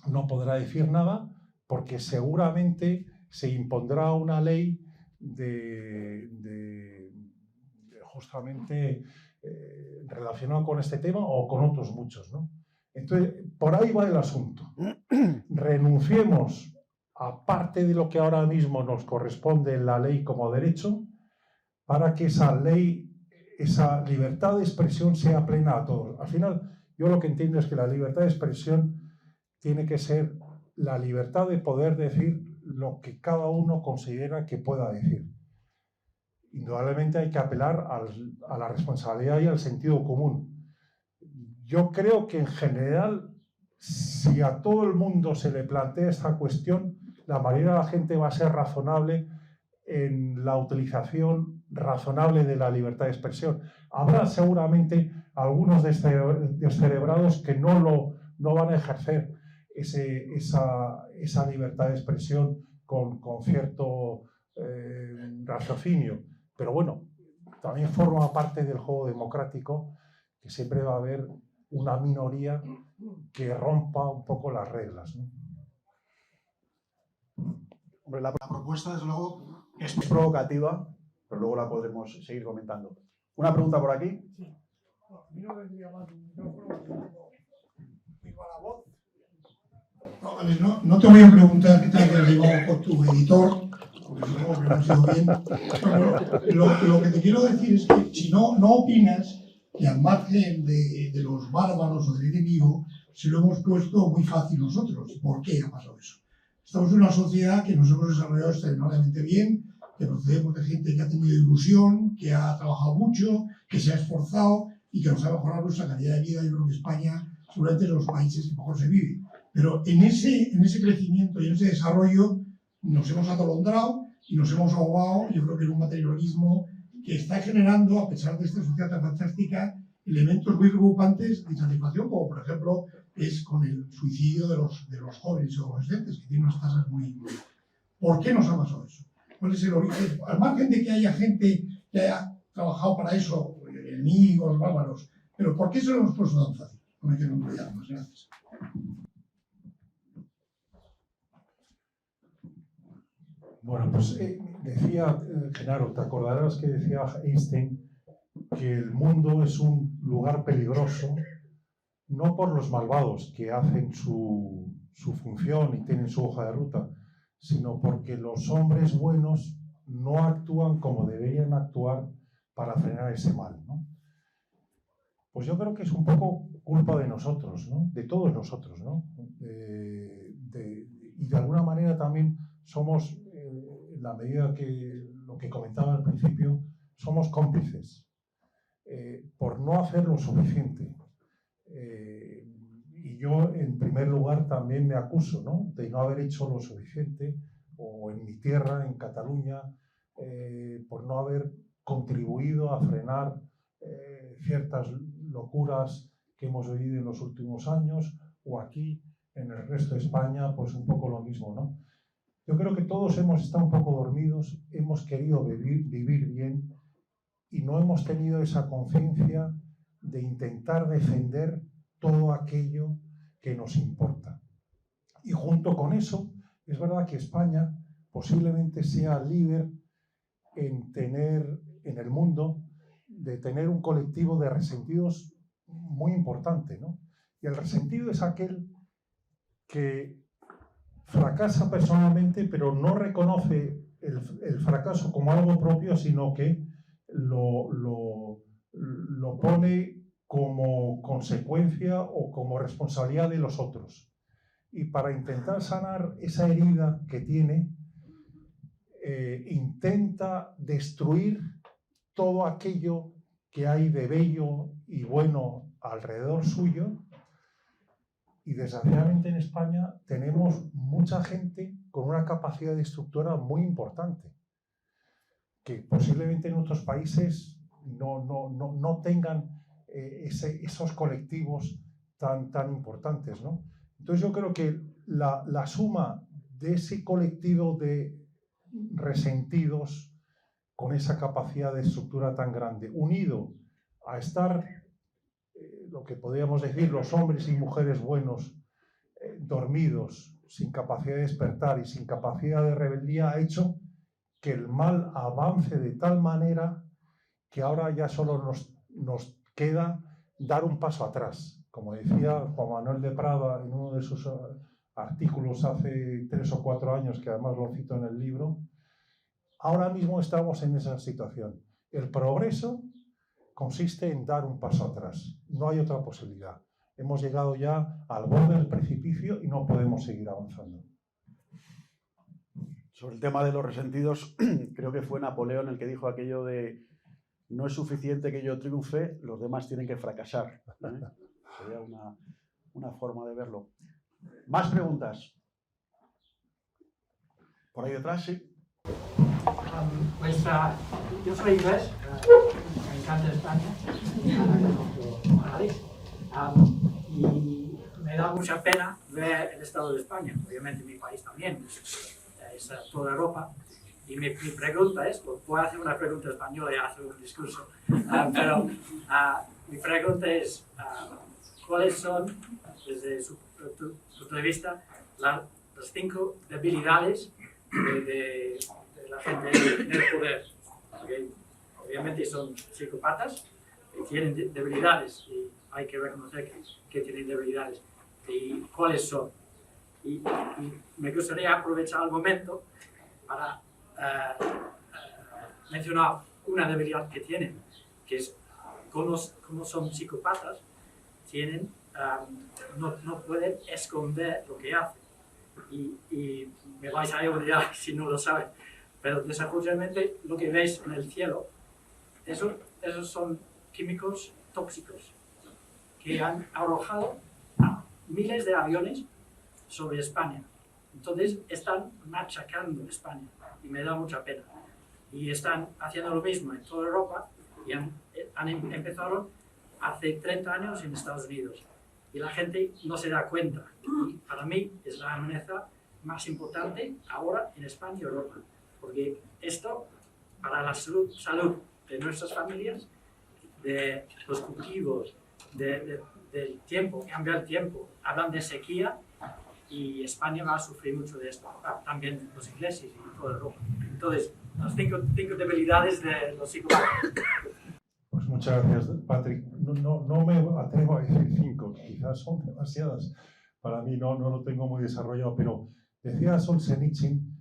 no podrá decir nada, porque seguramente se impondrá una ley justamente relacionada con este tema o con otros muchos, ¿no? Entonces, por ahí va el asunto. Renunciemos a parte de lo que ahora mismo nos corresponde en la ley como derecho, para que esa ley, esa libertad de expresión sea plena a todos. Al final, yo lo que entiendo es que la libertad de expresión tiene que ser la libertad de poder decir lo que cada uno considera que pueda decir. Indudablemente hay que apelar a la responsabilidad y al sentido común. Yo creo que en general, si a todo el mundo se le plantea esta cuestión, la mayoría de la gente va a ser razonable en la utilización razonable de la libertad de expresión. Habrá seguramente algunos descerebrados que no van a ejercer esa libertad de expresión con cierto raciocinio, Pero bueno, también forma parte del juego democrático que siempre va a haber una minoría que rompa un poco las reglas, ¿no? Hombre, la propuesta, desde luego, es provocativa, pero luego la podremos seguir comentando. Una pregunta por aquí. Sí. No, a mí no me llaman un micrófono, viva la voz. No, vale, no te voy a preguntar qué tal te has llevado con tu editor, porque supongo que no ha sido bien. Pero lo que te quiero decir es que si no opinas que al margen de los bárbaros o del enemigo, se lo hemos puesto muy fácil nosotros. ¿Por qué ha pasado eso? Estamos en una sociedad que nos hemos desarrollado extraordinariamente bien, que procedemos de gente que ha tenido ilusión, que ha trabajado mucho, que se ha esforzado y que nos ha mejorado nuestra calidad de vida. Yo creo que España seguramente es de los países que mejor se vive. Pero en ese crecimiento y en ese desarrollo nos hemos atolondrado y nos hemos ahogado, yo creo que en un materialismo que está generando, a pesar de esta sociedad tan fantástica, elementos muy preocupantes de insatisfacción, como por ejemplo es con el suicidio de los jóvenes y adolescentes, que tienen unas tasas muy... ¿Por qué nos ha pasado eso? ¿Cuál es el origen? Al margen de que haya gente que haya trabajado para eso, enemigos, bárbaros, pero ¿por qué se lo hemos puesto tan fácil? No me quiero enrollar más. Gracias. Bueno, pues decía Genaro, te acordarás que decía Einstein que el mundo es un lugar peligroso, no por los malvados que hacen su función y tienen su hoja de ruta, sino porque los hombres buenos no actúan como deberían actuar para frenar ese mal, ¿no? Pues yo creo que es un poco culpa de nosotros, ¿no? De todos nosotros, ¿no? Y de alguna manera también somos, en la medida que lo que comentaba al principio, somos cómplices por no hacer lo suficiente. Y yo, en primer lugar, también me acuso, ¿no?, de no haber hecho lo suficiente, o en mi tierra, en Cataluña, por no haber contribuido a frenar ciertas locuras que hemos vivido en los últimos años, o aquí, en el resto de España, pues un poco lo mismo, ¿no? Yo creo que todos hemos estado un poco dormidos, hemos querido vivir bien y no hemos tenido esa conciencia de intentar defender todo aquello que nos importa. Y junto con eso, es verdad que España posiblemente sea líder en tener, en el mundo, de tener un colectivo de resentidos muy importante, ¿no? Y el resentido es aquel que fracasa personalmente, pero no reconoce el fracaso como algo propio, sino que lo pone como consecuencia o como responsabilidad de los otros. Y para intentar sanar esa herida que tiene, intenta destruir todo aquello que hay de bello y bueno alrededor suyo. Y desgraciadamente en España tenemos mucha gente con una capacidad destructora muy importante, que posiblemente en otros países no tengan esos colectivos tan importantes, ¿no? Entonces yo creo que la suma de ese colectivo de resentidos con esa capacidad de estructura tan grande, unido a estar, lo que podríamos decir, los hombres y mujeres buenos, dormidos, sin capacidad de despertar y sin capacidad de rebeldía, ha hecho que el mal avance de tal manera que ahora ya solo nos queda dar un paso atrás. Como decía Juan Manuel de Prada en uno de sus artículos hace 3 o 4 años, que además lo cito en el libro, ahora mismo estamos en esa situación. El progreso consiste en dar un paso atrás. No hay otra posibilidad. Hemos llegado ya al borde del precipicio y no podemos seguir avanzando. Sobre el tema de los resentidos, creo que fue Napoleón el que dijo aquello de no es suficiente que yo triunfe, los demás tienen que fracasar. Sería una forma de verlo. ¿Más preguntas? Por ahí detrás, sí. Pues yo soy inglés, me encanta España, y me da mucha pena ver el estado de España, obviamente mi país también, es toda Europa, Y mi pregunta es, voy a hacer una pregunta española y hacer un discurso, pero mi pregunta es, ¿cuáles son, desde su punto de vista, las 5 debilidades de la gente del poder? Porque obviamente son psicópatas que tienen debilidades y hay que reconocer que tienen debilidades. ¿Y cuáles son? Y me gustaría aprovechar el momento para mencionar una debilidad que tienen, que es como son psicópatas, no pueden esconder lo que hacen. Y me vais a odiar si no lo saben, pero desafortunadamente lo que veis en el cielo, esos son químicos tóxicos que han arrojado a miles de aviones sobre España. Entonces están machacando España y me da mucha pena. Y están haciendo lo mismo en toda Europa y han empezado hace 30 años en Estados Unidos. Y la gente no se da cuenta. Y para mí es la amenaza más importante ahora en España y Europa. Porque esto, para la salud de nuestras familias, de los cultivos, del tiempo, cambia el tiempo. Hablan de sequía y España va a sufrir mucho de esto. También los ingleses y toda Europa. Entonces, las 5 debilidades de los psicópatas. Pues muchas gracias, Patrick. No me atrevo a decir 5, quizás son demasiadas. Para mí no lo tengo muy desarrollado, pero decía Solzhenitsyn,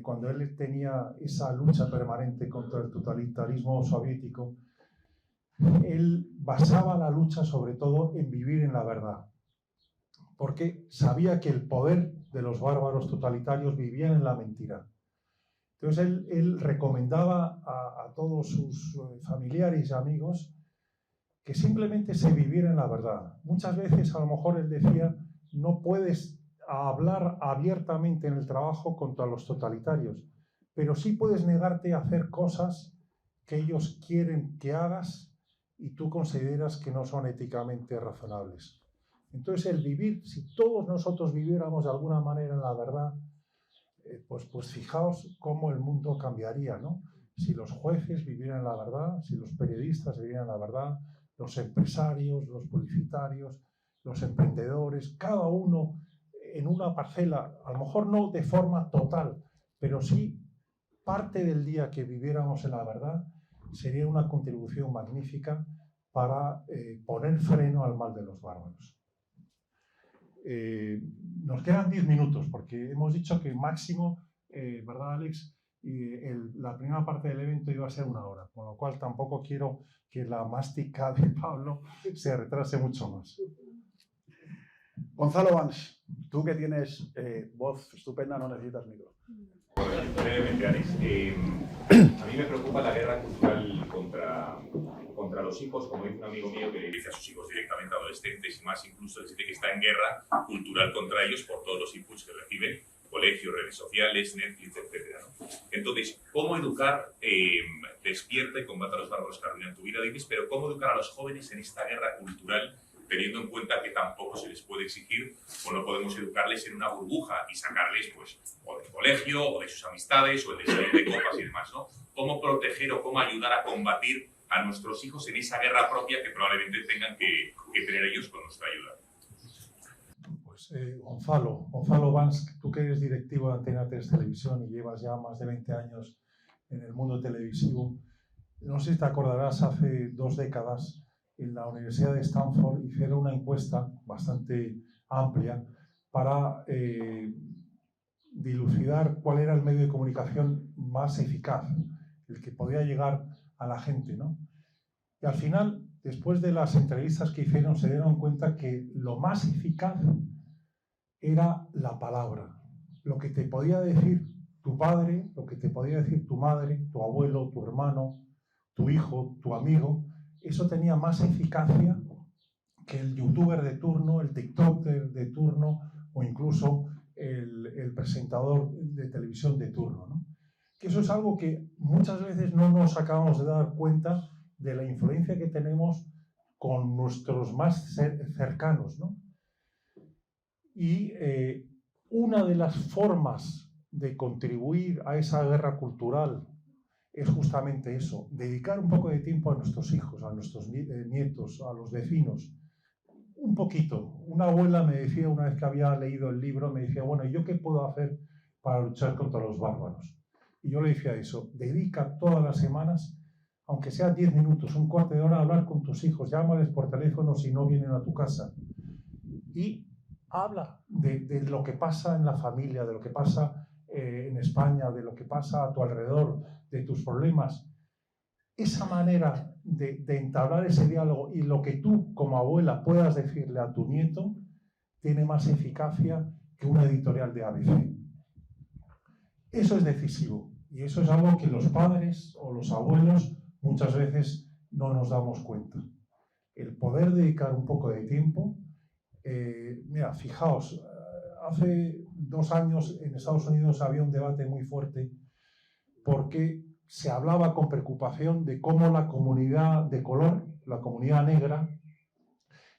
cuando él tenía esa lucha permanente contra el totalitarismo soviético, él basaba la lucha sobre todo en vivir en la verdad, porque sabía que el poder de los bárbaros totalitarios vivía en la mentira. Entonces él recomendaba a todos sus familiares y amigos que simplemente se viviera en la verdad. Muchas veces a lo mejor él decía, no puedes hablar abiertamente en el trabajo contra los totalitarios, pero sí puedes negarte a hacer cosas que ellos quieren que hagas y tú consideras que no son éticamente razonables. Entonces el vivir, si todos nosotros viviéramos de alguna manera en la verdad, pues fijaos cómo el mundo cambiaría, ¿no? Si los jueces vivieran la verdad, si los periodistas vivieran la verdad, los empresarios, los publicitarios, los emprendedores, cada uno en una parcela, a lo mejor no de forma total, pero sí parte del día que viviéramos en la verdad, sería una contribución magnífica para poner freno al mal de los bárbaros. Nos quedan 10 minutos porque hemos dicho que máximo, ¿verdad, Alex? La primera parte del evento iba a ser 1 hora, con lo cual tampoco quiero que la mástica de Pablo se retrase mucho más. Gonzalo Vans, tú que tienes voz estupenda, no necesitas micro. Bueno, brevemente, Alex. A mí me preocupa la guerra cultural contra los hijos, como dice un amigo mío que le dice a sus hijos directamente, adolescentes y más, incluso les dice que está en guerra cultural contra ellos por todos los inputs que reciben, colegios, redes sociales, Netflix, etc., ¿no? Entonces, ¿cómo educar? Despierta y combate a los bárbaros que arruinan tu vida, dices, pero ¿cómo educar a los jóvenes en esta guerra cultural, teniendo en cuenta que tampoco se les puede exigir o no podemos educarles en una burbuja y sacarles, pues, o del colegio, o de sus amistades, o de salir de copas y demás, ¿no? ¿Cómo proteger o cómo ayudar a combatir a nuestros hijos en esa guerra propia que probablemente tengan que tener ellos con nuestra ayuda? Pues Gonzalo Vans, tú que eres directivo de Antena 3 Televisión y llevas ya más de 20 años en el mundo televisivo, no sé si te acordarás, hace 2 décadas en la Universidad de Stanford hicieron una encuesta bastante amplia para dilucidar cuál era el medio de comunicación más eficaz, el que podía llegar a la gente, ¿no? Y al final, después de las entrevistas que hicieron, se dieron cuenta que lo más eficaz era la palabra. Lo que te podía decir tu padre, lo que te podía decir tu madre, tu abuelo, tu hermano, tu hijo, tu amigo, eso tenía más eficacia que el youtuber de turno, el tiktoker de turno o incluso el presentador de televisión de turno, ¿no? Que eso es algo que muchas veces no nos acabamos de dar cuenta de la influencia que tenemos con nuestros más cercanos, ¿no? Y una de las formas de contribuir a esa guerra cultural es justamente eso, dedicar un poco de tiempo a nuestros hijos, a nuestros nietos, a los vecinos. Un poquito. Una abuela me decía, una vez que había leído el libro, me decía, bueno, ¿y yo qué puedo hacer para luchar contra los bárbaros? Y yo le decía eso, dedica todas las semanas, aunque sea 10 minutos, un cuarto de hora, a hablar con tus hijos, llámales por teléfono si no vienen a tu casa. Y habla de lo que pasa en la familia, de lo que pasa en España, de lo que pasa a tu alrededor, de tus problemas. Esa manera de entablar ese diálogo y lo que tú como abuela puedas decirle a tu nieto tiene más eficacia que una editorial de ABC. Eso es decisivo y eso es algo que los padres o los abuelos muchas veces no nos damos cuenta. El poder dedicar un poco de tiempo. Mira, fijaos, hace 2 años en Estados Unidos había un debate muy fuerte porque se hablaba con preocupación de cómo la comunidad de color, la comunidad negra,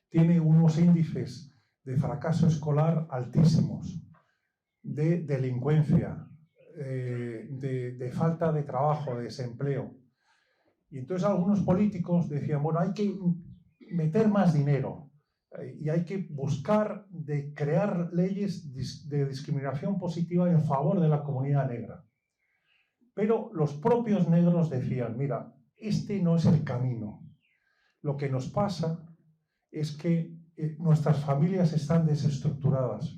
tiene unos índices de fracaso escolar altísimos, de delincuencia, de falta de trabajo, de desempleo. Y entonces algunos políticos decían, bueno, hay que meter más dinero y hay que buscar de crear leyes de discriminación positiva en favor de la comunidad negra. Pero los propios negros decían, mira, este no es el camino. Lo que nos pasa es que nuestras familias están desestructuradas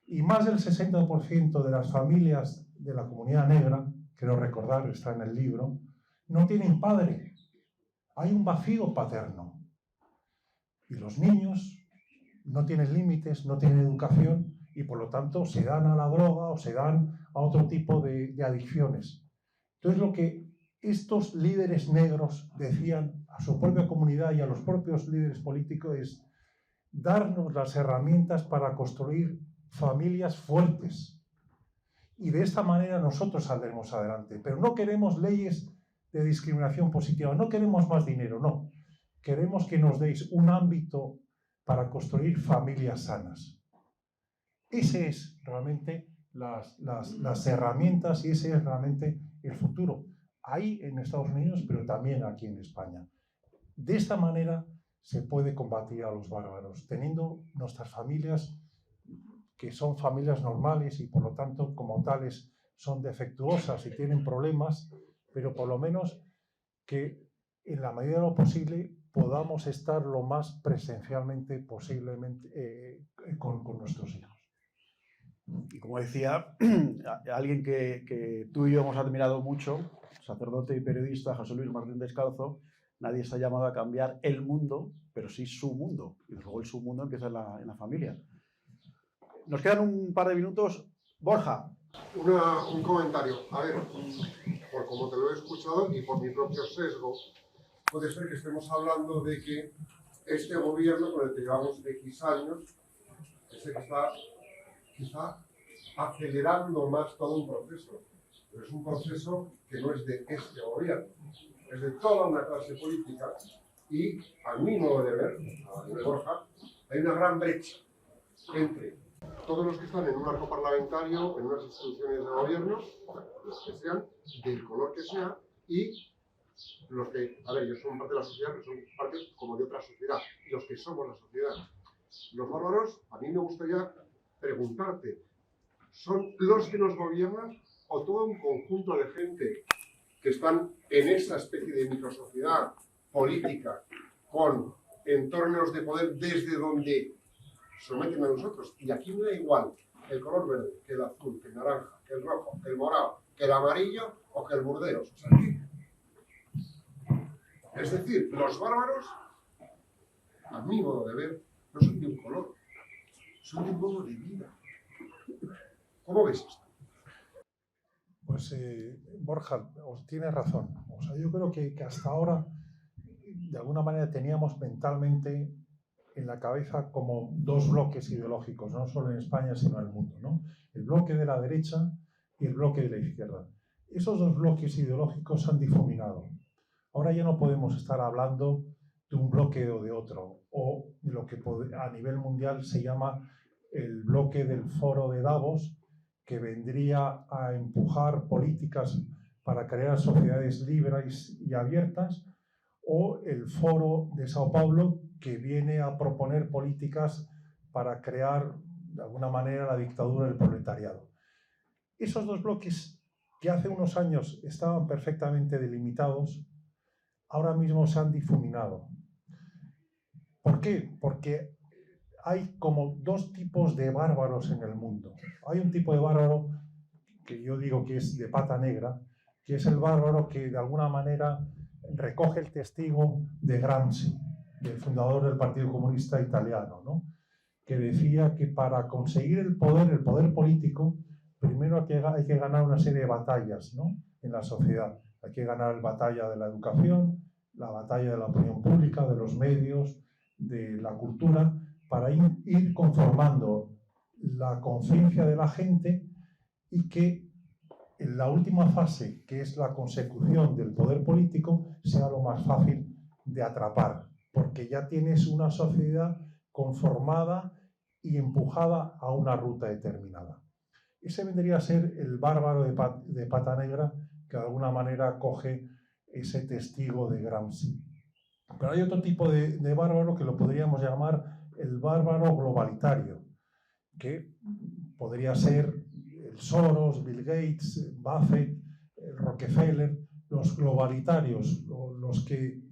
y más del 60% de las familias de la comunidad negra, quiero recordar, está en el libro, no tienen padre. Hay un vacío paterno. Y los niños no tienen límites, no tienen educación y por lo tanto se dan a la droga o se dan a otro tipo de adicciones. Entonces lo que estos líderes negros decían a su propia comunidad y a los propios líderes políticos es darnos las herramientas para construir familias fuertes. Y de esta manera nosotros saldremos adelante. Pero no queremos leyes de discriminación positiva, no queremos más dinero, no. Queremos que nos deis un ámbito para construir familias sanas. Ese es realmente las herramientas y ese es realmente el futuro. Ahí en Estados Unidos, pero también aquí en España. De esta manera se puede combatir a los bárbaros, teniendo nuestras familias que son familias normales y por lo tanto como tales son defectuosas y tienen problemas, pero por lo menos que en la medida de lo posible podamos estar lo más presencialmente posiblemente con nuestros hijos. Y como decía, alguien que tú y yo hemos admirado mucho, sacerdote y periodista José Luis Martín Descalzo, nadie está llamado a cambiar el mundo, pero sí su mundo. Y luego el su mundo empieza en la familia. Nos quedan un par de minutos. Borja. Un comentario. A ver, por como te lo he escuchado y por mi propio sesgo, puede ser que estemos hablando de que este gobierno con el que llevamos X años es el que está quizá acelerando más todo un proceso. Pero es un proceso que no es de este gobierno, es de toda una clase política y, a mi modo de ver, a la de Borja, hay una gran brecha entre todos los que están en un arco parlamentario, en unas instituciones de gobierno, los que sean, del color que sea, y los que, a ver, ellos son parte de la sociedad, pero son parte como de otra sociedad, y los que somos la sociedad. Los bárbaros, a mí me gustaría preguntarte, ¿son los que nos gobiernan o todo un conjunto de gente que están en esa especie de microsociedad política con entornos de poder desde donde someten a nosotros? Y aquí me da igual el color verde, que el azul, que el naranja, que el rojo, que el morado, que el amarillo o que el burdeos. O sea, es decir, los bárbaros, a mi modo de ver, no son de un color, son de un modo de vida. ¿Cómo ves esto? Pues Borja, tienes razón. O sea, yo creo que hasta ahora, de alguna manera, teníamos mentalmente en la cabeza como 2 bloques ideológicos, no solo en España, sino en el mundo, ¿no? El bloque de la derecha y el bloque de la izquierda. Esos 2 bloques ideológicos se han difuminado. Ahora ya no podemos estar hablando de un bloque o de otro, o de lo que a nivel mundial se llama el bloque del foro de Davos, que vendría a empujar políticas para crear sociedades libres y abiertas, o el Foro de Sao Paulo, que viene a proponer políticas para crear, de alguna manera, la dictadura del proletariado. Esos dos bloques, que hace unos años estaban perfectamente delimitados, ahora mismo se han difuminado. ¿Por qué? Porque hay como dos tipos de bárbaros en el mundo. Hay un tipo de bárbaro que yo digo que es de pata negra, que es el bárbaro que de alguna manera recoge el testigo de Gramsci, del fundador del Partido Comunista Italiano, ¿no? Que decía que para conseguir el poder político, primero hay que ganar una serie de batallas, ¿no?, en la sociedad. Hay que ganar la batalla de la educación, la batalla de la opinión pública, de los medios, de la cultura, para ir conformando la conciencia de la gente y que en la última fase, que es la consecución del poder político, sea lo más fácil de atrapar, porque ya tienes una sociedad conformada y empujada a una ruta determinada. Ese vendría a ser el bárbaro de pata negra que de alguna manera coge ese testigo de Gramsci. Pero hay otro tipo de bárbaro que lo podríamos llamar el bárbaro globalitario, que podría ser el Soros, Bill Gates, Buffett, Rockefeller, los globalitarios, los que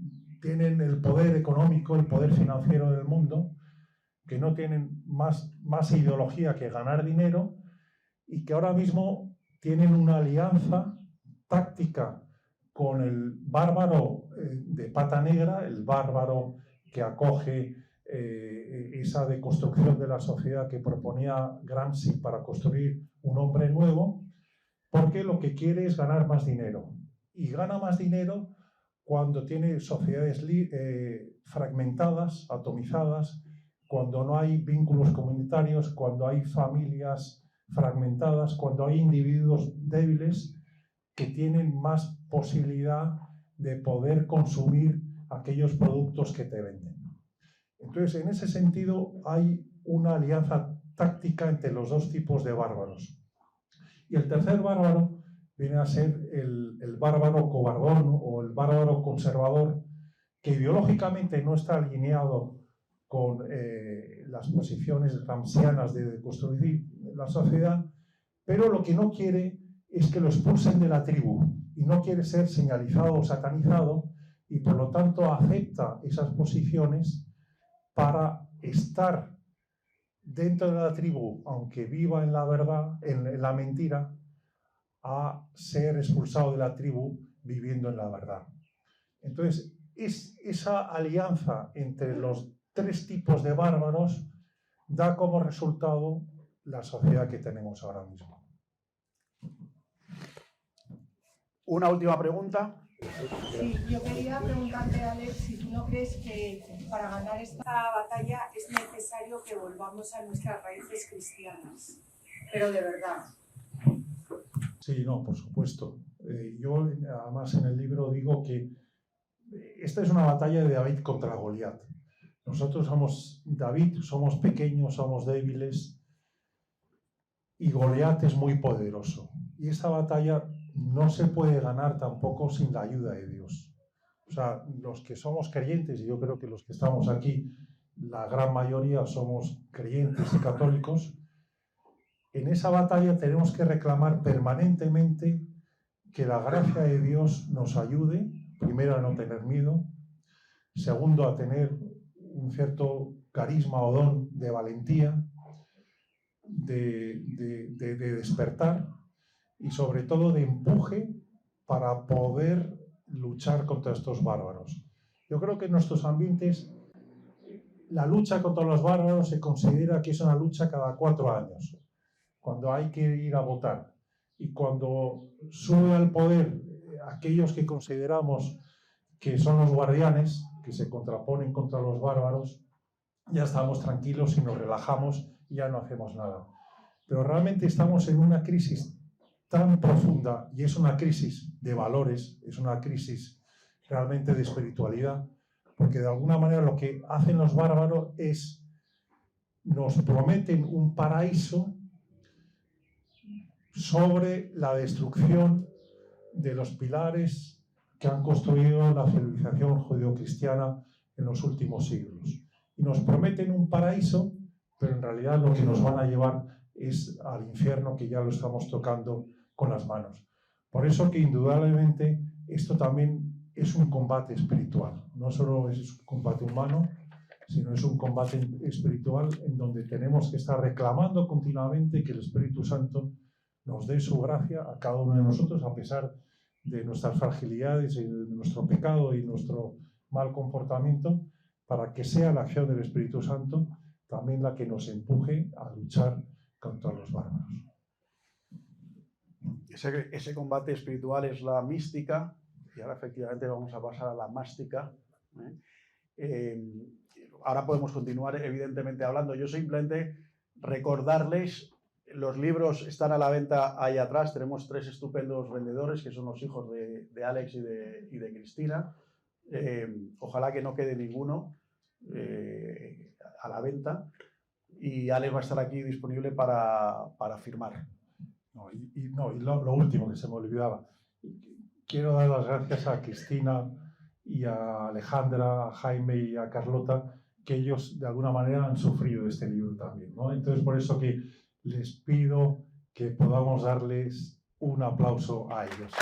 tienen el poder económico, el poder financiero del mundo, que no tienen más ideología que ganar dinero y que ahora mismo tienen una alianza táctica con el bárbaro de pata negra, el bárbaro que acoge esa deconstrucción de la sociedad que proponía Gramsci para construir un hombre nuevo, porque lo que quiere es ganar más dinero. Y gana más dinero cuando tiene sociedades fragmentadas, atomizadas, cuando no hay vínculos comunitarios, cuando hay familias fragmentadas, cuando hay individuos débiles que tienen más posibilidad de poder consumir aquellos productos que te venden. Entonces, en ese sentido, hay una alianza táctica entre los dos tipos de bárbaros. Y el tercer bárbaro viene a ser el bárbaro cobardón o el bárbaro conservador, que ideológicamente no está alineado con las posiciones gramscianas de construir la sociedad, pero lo que no quiere es que lo expulsen de la tribu y no quiere ser señalizado o satanizado y por lo tanto acepta esas posiciones para estar dentro de la tribu, aunque viva en la verdad, en la mentira, a ser expulsado de la tribu viviendo en la verdad. Entonces, esa alianza entre los tres tipos de bárbaros da como resultado la sociedad que tenemos ahora mismo. Una última pregunta. Sí, yo quería preguntarte, Alex, si tú no crees que para ganar esta batalla es necesario que volvamos a nuestras raíces cristianas, pero de verdad. Sí, no, por supuesto. Yo, además, en el libro digo que esta es una batalla de David contra Goliat. Nosotros somos David, somos pequeños, somos débiles, y Goliat es muy poderoso. Y esta batalla no se puede ganar tampoco sin la ayuda de Dios. O sea, los que somos creyentes, y yo creo que los que estamos aquí, la gran mayoría somos creyentes y católicos, en esa batalla tenemos que reclamar permanentemente que la gracia de Dios nos ayude, primero a no tener miedo, segundo a tener un cierto carisma o don de valentía, de despertar, y sobre todo de empuje para poder luchar contra estos bárbaros. Yo creo que en nuestros ambientes la lucha contra los bárbaros se considera que es una lucha cada 4 años, cuando hay que ir a votar. Y cuando sube al poder aquellos que consideramos que son los guardianes, que se contraponen contra los bárbaros, ya estamos tranquilos y nos relajamos y ya no hacemos nada. Pero realmente estamos en una crisis tan profunda, y es una crisis de valores, es una crisis realmente de espiritualidad, porque de alguna manera lo que hacen los bárbaros es, nos prometen un paraíso sobre la destrucción de los pilares que han construido la civilización judeocristiana en los últimos siglos. Y nos prometen un paraíso, pero en realidad lo que nos van a llevar es al infierno, que ya lo estamos tocando con las manos. Por eso que indudablemente esto también es un combate espiritual. No solo es un combate humano, sino es un combate espiritual en donde tenemos que estar reclamando continuamente que el Espíritu Santo nos dé su gracia a cada uno de nosotros, a pesar de nuestras fragilidades, y de nuestro pecado y nuestro mal comportamiento, para que sea la acción del Espíritu Santo también la que nos empuje a luchar contra los bárbaros. Ese combate espiritual es la mística, y ahora efectivamente vamos a pasar a la mástica. Ahora podemos continuar evidentemente hablando. Yo simplemente recordarles, los libros están a la venta ahí atrás. Tenemos 3 estupendos vendedores que son los hijos de Alex y de Cristina. Ojalá que no quede ninguno a la venta, y Alex va a estar aquí disponible para firmar. Y lo último que se me olvidaba, quiero dar las gracias a Cristina y a Alejandra, a Jaime y a Carlota, que ellos de alguna manera han sufrido este libro también, ¿no? Entonces por eso que les pido que podamos darles un aplauso a ellos.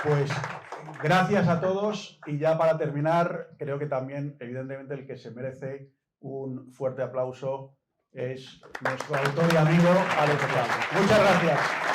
Pues gracias a todos, y ya para terminar, creo que también, evidentemente, el que se merece un fuerte aplauso es nuestro autor y amigo Alex Blanco. Muchas gracias.